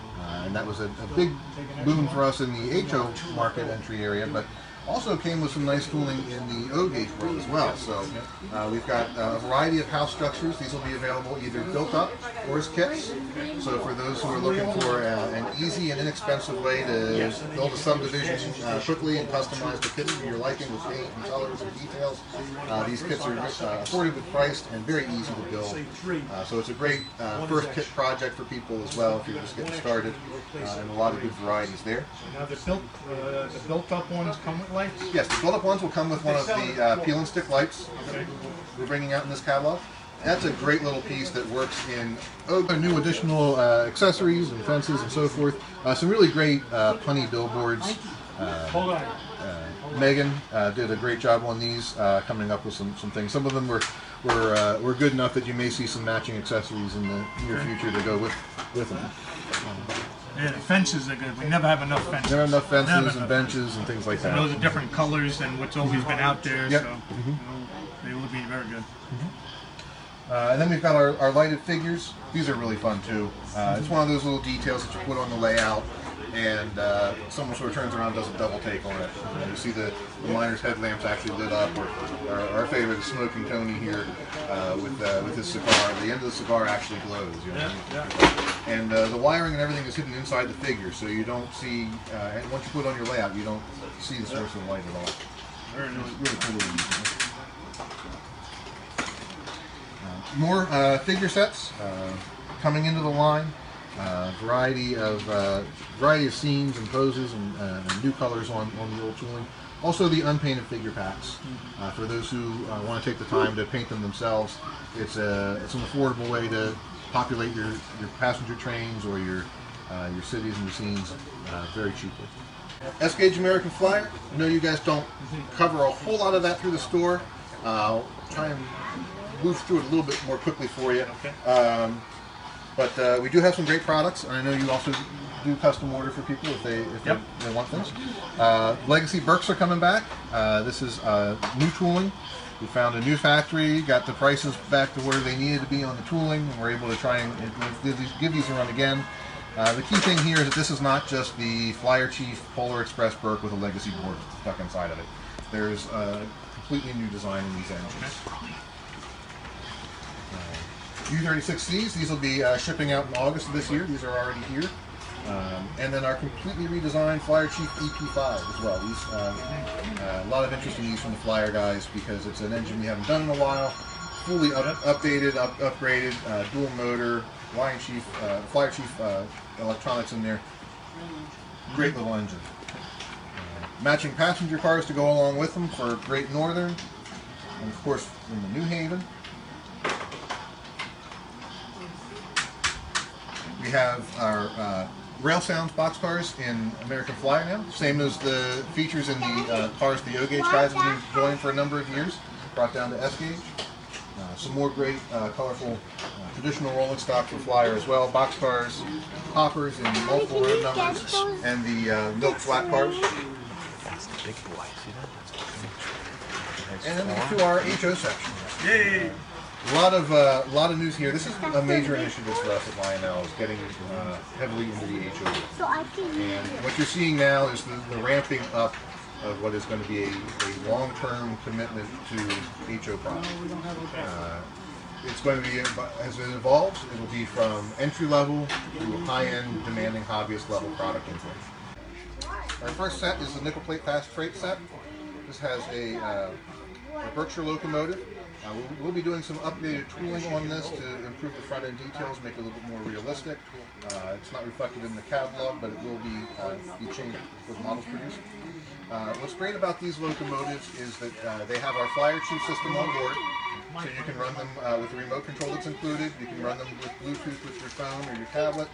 and that was a big boom for us in the HO market entry area, but also came with some nice tooling in the O-gauge world as well. So we've got a variety of house structures. These will be available either built up or as kits. So for those who are looking for an easy and inexpensive way to build a subdivision quickly and customize the kit to your liking with paint and colors and details, these kits are affordably priced and very easy to build. So it's a great first kit project for people as well if you're just getting started, and a lot of good varieties there. Now the built-up ones come with lights? Yes, the built-up ones will come with one of the peel and stick lights we're bringing out in this catalog. That's a great little piece that works in new additional accessories and fences and so forth. Some really great punny billboards. Megan did a great job on these, coming up with some things. Some of them were good enough that you may see some matching accessories in the near future to go with them. Yeah, the fences are good. We never have enough fences. There are enough fences and benches and things like that. And those are different colors than what's always been out there, Yep. so they will be very good. And then we've got our lighted figures. These are really fun too. It's one of those little details that you put on the layout, and someone sort of turns around and does a double take on it. You see the miner's headlamps actually lit up, or our favorite is Smoking Tony here with his cigar. The end of the cigar actually glows. You know? And the wiring and everything is hidden inside the figure, so you don't see, and once you put it on your layout, you don't see the source of light at all. Very nice. Really cool to use. More figure sets coming into the line. Variety of scenes and poses and new colors on the old tooling. Also the unpainted figure packs for those who want to take the time to paint them themselves. It's an affordable way to populate your passenger trains or your cities and your scenes very cheaply. S-Gauge American Flyer. I know you guys don't cover a whole lot of that through the store. I'll try and move through it a little bit more quickly for you. But we do have some great products, and I know you also do custom order for people if they want things. Legacy Berks are coming back. This is new tooling. We found a new factory, got the prices back to where they needed to be on the tooling, and we're able to try and give these a run again. The key thing here is that this is not just the Flyer Chief Polar Express Berk with a legacy board stuck inside of it. There's a completely new design in these engines. U36Cs, these will be shipping out in August of this year. These are already here. And then our completely redesigned Flyer Chief Eq5 as well. These, a lot of interest in these from the Flyer guys because it's an engine we haven't done in a while. Fully updated, upgraded, dual motor, Flyer Chief electronics in there. Great little engine. Matching passenger cars to go along with them for Great Northern. And of course in the New Haven. We have our Rail Sounds boxcars in American Flyer now, same as the features in the cars the O-Gauge guys have been enjoying for a number of years, brought down to S-Gauge. Some more great, colorful, traditional rolling stock for Flyer as well. Boxcars, hoppers in multiple road numbers, and the milk flat cars. That's the big boy. See that? And then to our HO section. Yay! A lot of news here. This is a major initiative for us at Lionel, is getting heavily into the HO. And what you're seeing now is the ramping up of what is going to be a long-term commitment to HO product. It's going to be, as it evolves, it will be from entry-level to high-end, demanding hobbyist level product input. Our first set is the nickel plate fast freight set. This has a Berkshire locomotive. We'll be doing some updated tooling on this to improve the front end details, make it a little bit more realistic. It's not reflected in the catalog, but it will be changed for the models produced. What's great about these locomotives is that they have our Flyer Chief system on board. So you can run them with the remote control that's included. You can run them with Bluetooth with your phone or your tablet.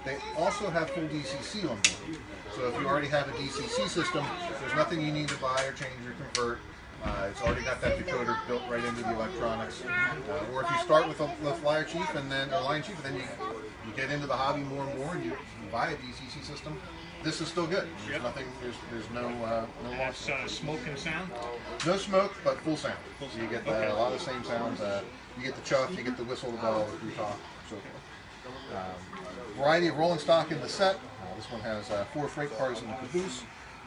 They also have full DCC on board. So if you already have a DCC system, there's nothing you need to buy or change or convert. It's already got that decoder built right into the electronics. Or if you start with a Flyer Chief and then a Line Chief, and then you get into the hobby more and more, and you buy a DCC system. This is still good. There's nothing. There's no loss. That's smoke and sound? No smoke, but full sound. So you get a lot of the same sounds. You get the chuff, you get the whistle, the bell, the talk, so forth. Variety of rolling stock in the set. This one has 4 freight cars in the Caboose.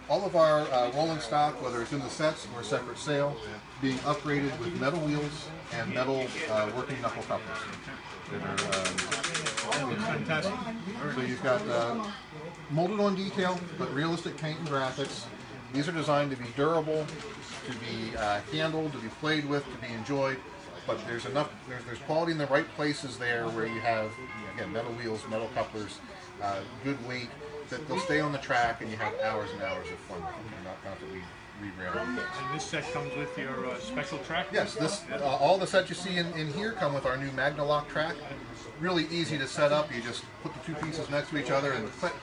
All of our rolling stock, whether it's in the sets or separate sale, being upgraded with metal wheels and metal working knuckle couplers. Fantastic. So you've got molded on detail, but realistic paint and graphics. These are designed to be durable, to be handled, to be played with, to be enjoyed. But there's enough. There's quality in the right places there where you have again metal wheels, metal couplers, good weight. That they'll stay on the track and you have hours and hours of fun with them. Not that we re-rail them. And this set comes with your special track? Yes, all the sets you see in here come with our new Magna Log Track. Really easy to set up. You just put the 2 pieces next to each other and click.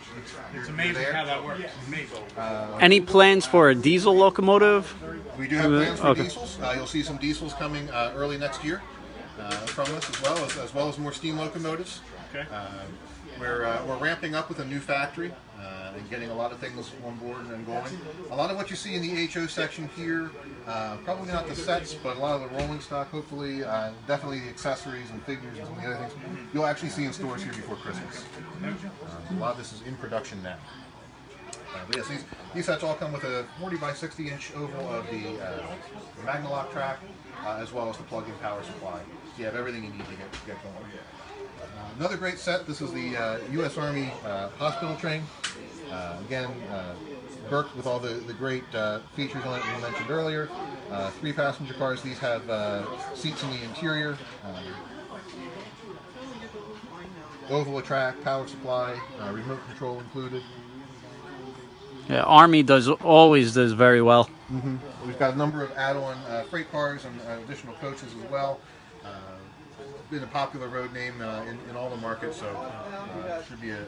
It's amazing how that works. Amazing. Any plans for a diesel locomotive? We do have plans for diesels. You'll see some diesels coming early next year from us, as well as more steam locomotives. Okay. We're ramping up with a new factory and getting a lot of things on board and going. A lot of what you see in the HO section here, probably not the sets, but a lot of the rolling stock, hopefully, definitely the accessories and figures and some of the other things, you'll actually see in stores here before Christmas. A lot of this is in production now. But yes, these sets all come with a 40 by 60 inch oval of the Magna Log Track, as well as the plug-in power supply. So you have everything you need to get going. Another great set, this is the U.S. Army hospital train. Again, Burke with all the great features on it we mentioned earlier. 3 passenger cars, these have seats in the interior. Oval track, power supply, remote control included. Yeah, Army always does very well. We've got a number of add-on freight cars and additional coaches as well. Been a popular road name in all the markets, so should be a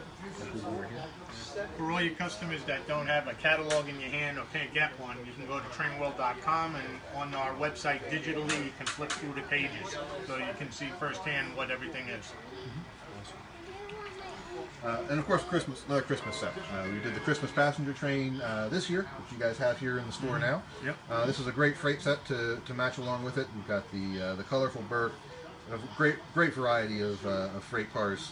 good one right here. For all your customers that don't have a catalog in your hand or can't get one, you can go to TrainWorld.com, and on our website digitally you can flip through the pages so you can see firsthand what everything is. And of course, another Christmas set. We did the Christmas passenger train this year, which you guys have here in the store now. Yep. This is a great freight set to match along with it. We've got the colorful Burke, a great variety of freight cars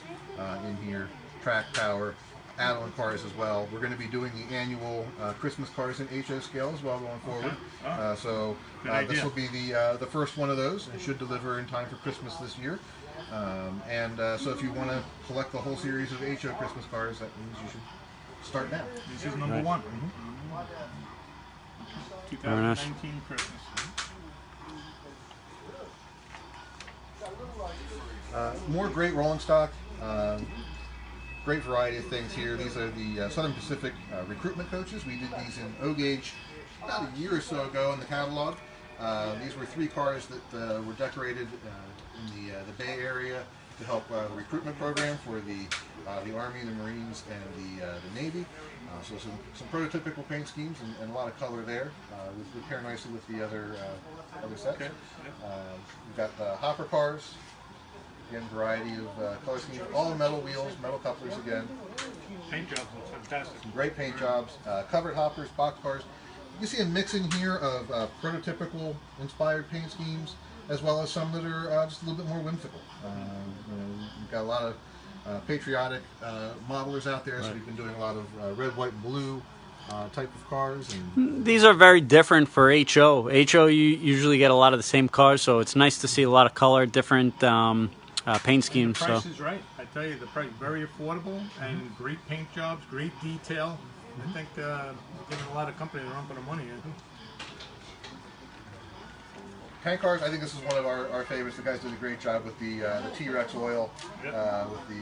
in here, track power, add-on cars as well. We're going to be doing the annual Christmas cars in HO scale as well going forward. Okay. This will be the first one of those and should deliver in time for Christmas this year. So if you want to collect the whole series of HO Christmas cars, that means you should start now. This is number 1. 2019 Christmas. More great rolling stock. Great variety of things here. These are the Southern Pacific recruitment coaches. We did these in O-gauge about a year or so ago in the catalog. These were 3 cars that were decorated in the Bay Area to help the recruitment program for the Army, the Marines, and the Navy. So some prototypical paint schemes and a lot of color there. Would pair nicely with the other sets. Okay. We've got hopper cars. Again, variety of color schemes. All metal wheels, metal couplers again. Paint jobs look fantastic. Some great paint jobs. Covered hoppers, boxcars. You can see a mix in here of prototypical inspired paint schemes, as well as some that are just a little bit more whimsical. We've got a lot of patriotic modelers out there, so we've been doing a lot of red, white, and blue type of cars. And These are very different for HO. HO, you usually get a lot of the same cars, so it's nice to see a lot of color, different paint schemes. The price is right. I tell you, the price very affordable and great paint jobs, great detail. I think giving a lot of companies a run for the money. tank cars, I think this is one of our favorites. The guys did a great job with the T-Rex oil, with the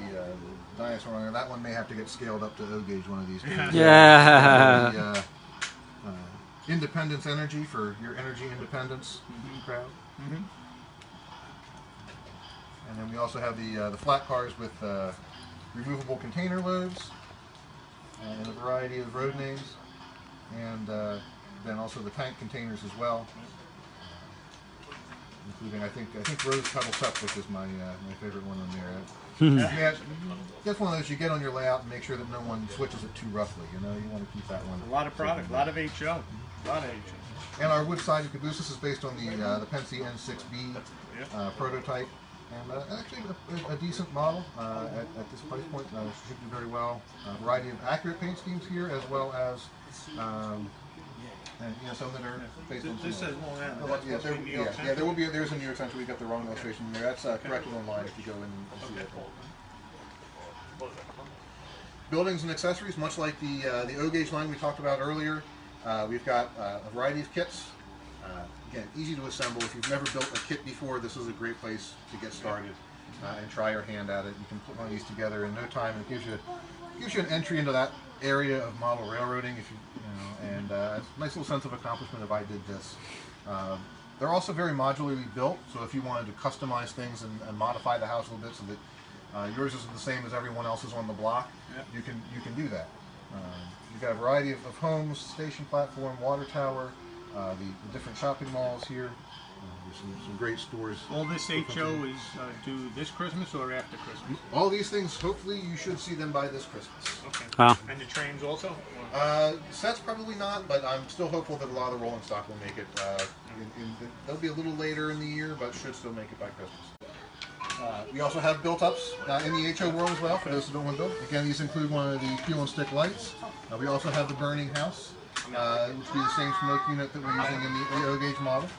dinosaur on there. That one may have to get scaled up to O-gauge one of these days. Yeah. Independence Energy for your energy independence crowd. And then we also have the flat cars with removable container loads and a variety of road names, and then also the tank containers as well, including I think Rose Tuttle Septic is my favorite one on there. Yeah, that's one of those you get on your layout and make sure that no one switches it too roughly. You know, you want to keep that one. A lot of product, a lot of HO, a lot of HO. And our wood-sided Cabooses is based on the Penske N6B prototype, and actually a decent model at this price point. Should do very well. A variety of accurate paint schemes here, as well as and some that are based on. This says Long Island. There will be. There's a New York Central. We got the wrong illustration there. That's corrected online if you go in and see that. Buildings and accessories, much like the O-gauge line we talked about earlier. We've got a variety of kits. Again, easy to assemble. If you've never built a kit before, this is a great place to get started and try your hand at it. You can put one of these together in no time. It gives you an entry into that area of model railroading, and a nice little sense of accomplishment if I did this. They're also very modularly built, so if you wanted to customize things and modify the house a little bit so that yours isn't the same as everyone else's on the block, you can do that. You've got a variety of homes, station platform, water tower, the different shopping malls here. There's some great stores. All this HO is due this Christmas or after Christmas? All these things, hopefully you should see them by this Christmas. Okay. Wow. And the trains also? Sets probably not, but I'm still hopeful that a lot of the rolling stock will make it. They'll be a little later in the year, but should still make it by Christmas. We also have built-ups in the HO world as well, for those who don't want to build. Again, these include one of the fuel and stick lights. We also have the burning house, which will be the same smoke unit that we're using in the O-gauge model.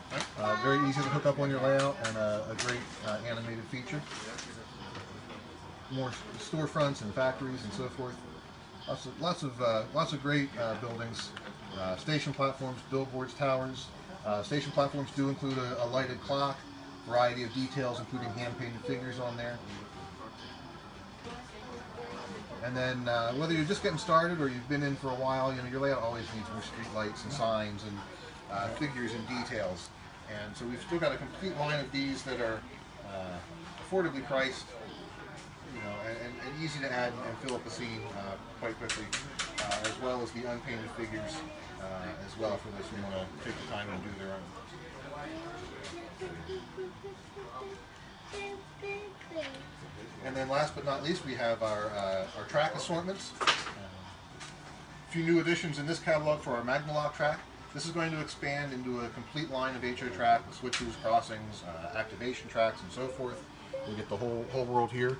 Very easy to hook up on your layout, and a great animated feature. More storefronts and factories and so forth. Lots of great buildings. Station platforms, billboards, towers. Station platforms do include a lighted clock, variety of details, including hand-painted figures on there. And then whether you're just getting started or you've been in for a while, your layout always needs more street lights and signs and figures and details. And so we've still got a complete line of these that are affordably priced, and easy to add and fill up the scene quite quickly, as well as the unpainted figures as well for those who want to take the time and do their own. And then last but not least, we have our track assortments. A few new additions in this catalog for our Magna Log Track. This is going to expand into a complete line of HO track with switches, crossings, activation tracks, and so forth. We'll get the whole world here.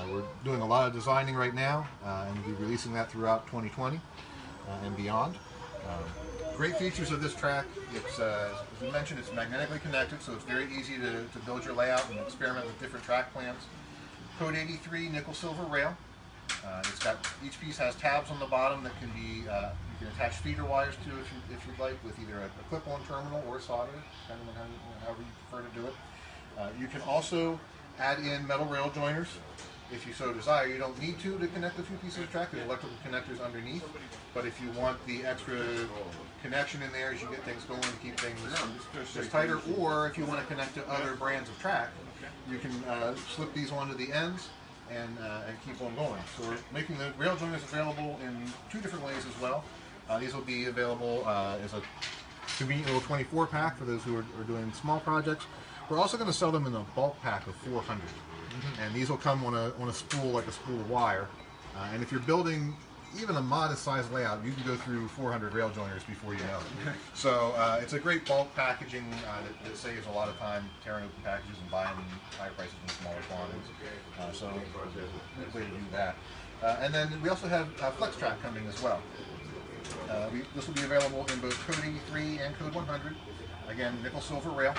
We're doing a lot of designing right now, and we'll be releasing that throughout 2020 and beyond. Great features of this track. It's, as we mentioned, it's magnetically connected, so it's very easy to build your layout and experiment with different track plans. Code 83 nickel silver rail. It's got, each piece has tabs on the bottom that can be you can attach feeder wires to if you'd like, with either a clip-on terminal or solder, depending on however you prefer to do it. You can also add in metal rail joiners if you so desire. You don't need to connect the two pieces of track. There's electrical connectors underneath, but if you want the extra connection in there as you get things going to keep things just tighter, or if you want to connect to other brands of track, you can slip these onto the ends and keep on going. So we're making the rail joiners available in two different ways as well. These will be available as a convenient little 24 pack for those who are doing small projects. We're also going to sell them in a bulk pack of 400. And these will come on a spool, like a spool of wire. And if you're building even a modest size layout, you can go through 400 rail joiners before you know it. So it's a great bulk packaging that saves a lot of time tearing open packages and buying higher prices in smaller quantities. So a good way to do that. And then we also have Flex Track coming as well. This will be available in both Code 83 and Code 100. Again, nickel silver rail.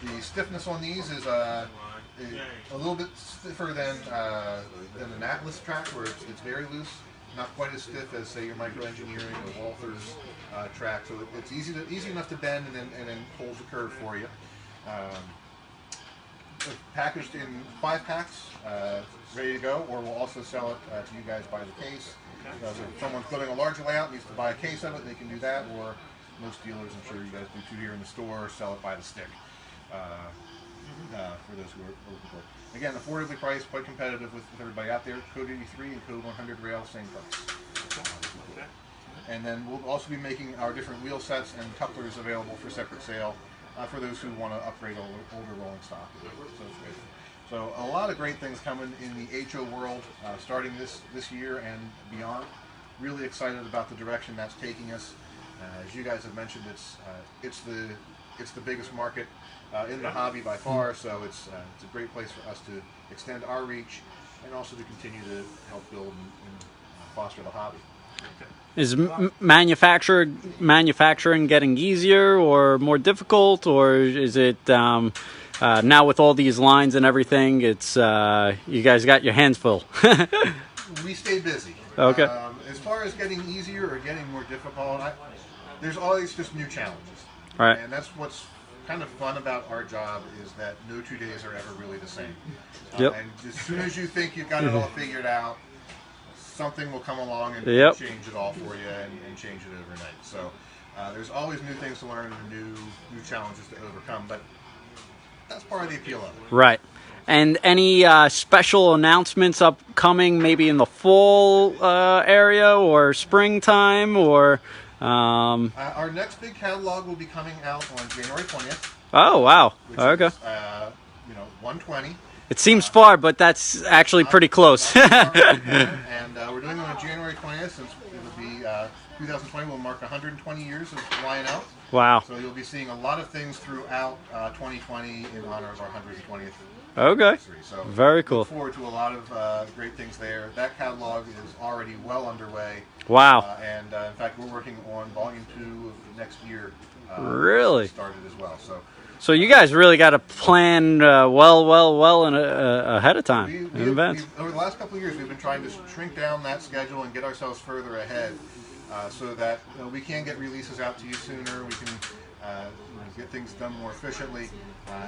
The stiffness on these is a little bit stiffer than an Atlas track, where it's very loose, not quite as stiff as, say, your Micro Engineering or Walther's track. So it's easy enough to bend and then hold the curve for you. Packaged in 5 packs, ready to go, or we'll also sell it to you guys by the case. So if someone's building a larger layout and needs to buy a case of it, they can do that, or most dealers, I'm sure you guys do too here in the store, sell it by the stick. for those who are looking for it. Again, affordably priced, quite competitive with everybody out there. Code 83 and Code 100 rail, same price. And then we'll also be making our different wheel sets and couplers available for separate sale for those who want to upgrade older rolling stock. So a lot of great things coming in the HO world starting this year and beyond. Really excited about the direction that's taking us. As you guys have mentioned, it's the biggest market in the hobby by far, so it's a great place for us to extend our reach and also to continue to help build and foster the hobby. Is manufacturing getting easier or more difficult, or is it now with all these lines and everything, it's you guys got your hands full? We stay busy. Okay. As far as getting easier or getting more difficult, there's always just new challenges. Right. And that's what's kind of fun about our job, is that no 2 days are ever really the same. Yep. And as soon as you think you've got it all figured out, something will come along and Yep. change it all for you and change it overnight. So there's always new things to learn and new challenges to overcome, but that's part of the appeal of it. Right. And any special announcements upcoming, maybe in the fall area or springtime, or? Our next big catalog will be coming out on January 20th. Oh wow! Which Okay. Is, 120. It seems far, but that's actually pretty close. And we're doing it on January 20th, since it will be 2020 will mark 120 years of Lionel. Wow. So you'll be seeing a lot of things throughout 2020 in honor of our 120th Okay. anniversary. So Very cool. Look forward to a lot of great things there. That catalog is already well underway. Wow. And in fact, we're working on Volume 2 of next year. Really? Started as well. So you guys really got to plan well ahead of time in advance. Over the last couple of years, we've been trying to shrink down that schedule and get ourselves further ahead, so that we can get releases out to you sooner. We can get things done more efficiently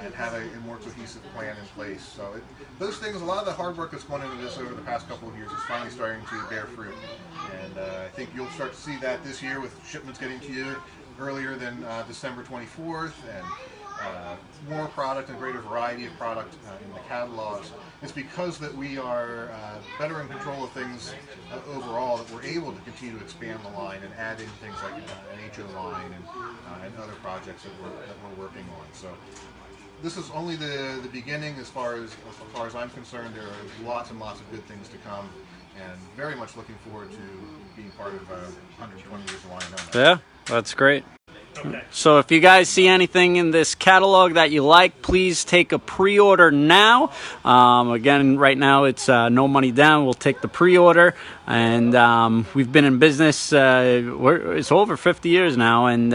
and have a more cohesive plan in place. So those things, a lot of the hard work that's gone into this over the past couple of years is finally starting to bear fruit. And I think you'll start to see that this year with shipments getting to you earlier than December 24th, and more product and greater variety of product in the catalogs. It's because that we are better in control of things overall that we're able to continue to expand the line and add in things like an HO line and other projects that we're working on. So this is only the beginning as far as I'm concerned. There are lots and lots of good things to come, and very much looking forward to being part of 120 years of Lionel. Yeah, that's great. Okay. So if you guys see anything in this catalog that you like, please take a pre-order now. Again, right now it's no money down. We'll take the pre-order, and we've been in business. It's over 50 years now, and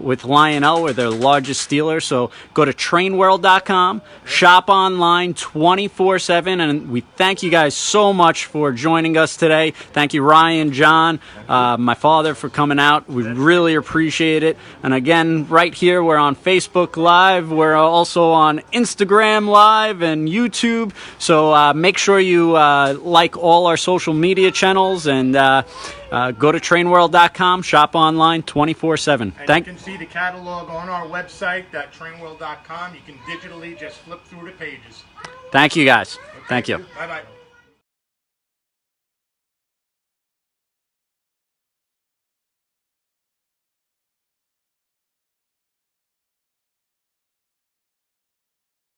with Lionel, we're their largest dealer. So go to TrainWorld.com, shop online 24/7, and we thank you guys so much for joining us today. Thank you, Ryan, John, my father, for coming out. We really appreciate it. And again, right here, we're on Facebook Live. We're also on Instagram Live and YouTube. So make sure you like all our social media channels, and go to TrainWorld.com, shop online 24/7. And you can see the catalog on our website, TrainWorld.com. You can digitally just flip through the pages. Thank you guys. Thank you. Bye-bye.